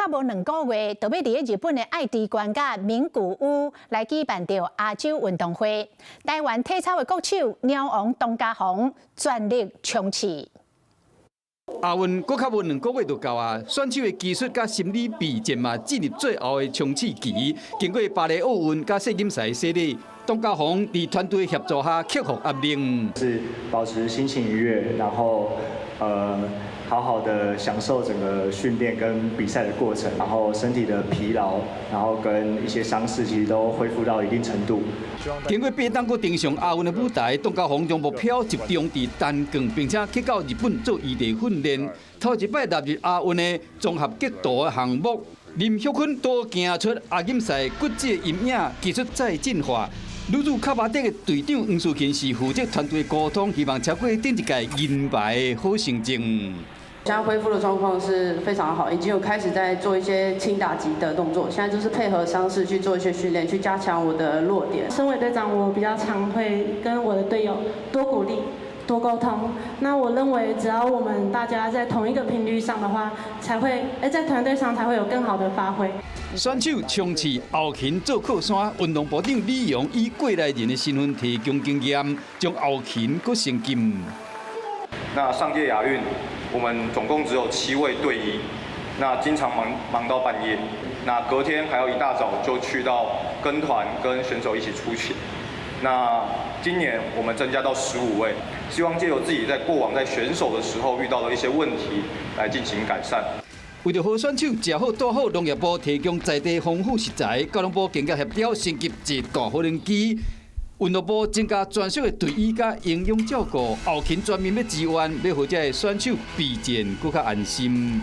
無2個月，就要佇日本的愛知縣甲名古屋來舉辦着亞洲運動會。台灣體操的國手鳥王東家宏全力衝刺。亞運閣較無2個月就到啊！選手的技術甲心理備戰嘛，進入最後的衝刺期。經過巴黎奧運甲世錦賽洗禮，東家宏佇團隊協助下克服壓力，是保持心情愉悅，然後好好的享受整個訓練跟比賽的過程，然後身體的疲勞，然後跟一些傷勢其實都恢復到一定程度。經過8檔登上亞運的舞台，東家宏將目標集中佇單槓，並且去到日本做異地訓練。頭一擺踏入亞運的綜合格鬥的項目，林旭坤都行出亞錦賽骨折陰影，技術再進化。女子卡巴迪的隊長黃淑琴是負責團隊溝通，希望超過頂一屆銀牌的好成績。現在恢復的狀況是非常好，已經有開始在做一些輕打擊的動作。現在就是配合傷勢去做一些訓練，去加強我的弱點。身為隊長，我比較常會跟我的隊友多鼓勵、多溝通。那我認為，只要我們大家在同一個頻率上的話，才會在團隊上才會有更好的發揮。選手衝刺後勤做靠山，運動部長李勇以過來人的身份提供經驗，將後勤擱升級。那上屆亞運，我們總共只有7位隊醫，那經常忙到半夜，那隔天還要一大早就去到跟團跟選手一起出勤。那今年我們增加到15位，希望借由自己在過往在選手的時候遇到的一些問題來進行改善。為了好選手吃好住好，農業部提供在地豐富食材，交通部更加協調升級一大無人機。運動部增加專屬的隊醫甲營養照顧，後勤專門要支援，要讓這個選手備戰更加安心。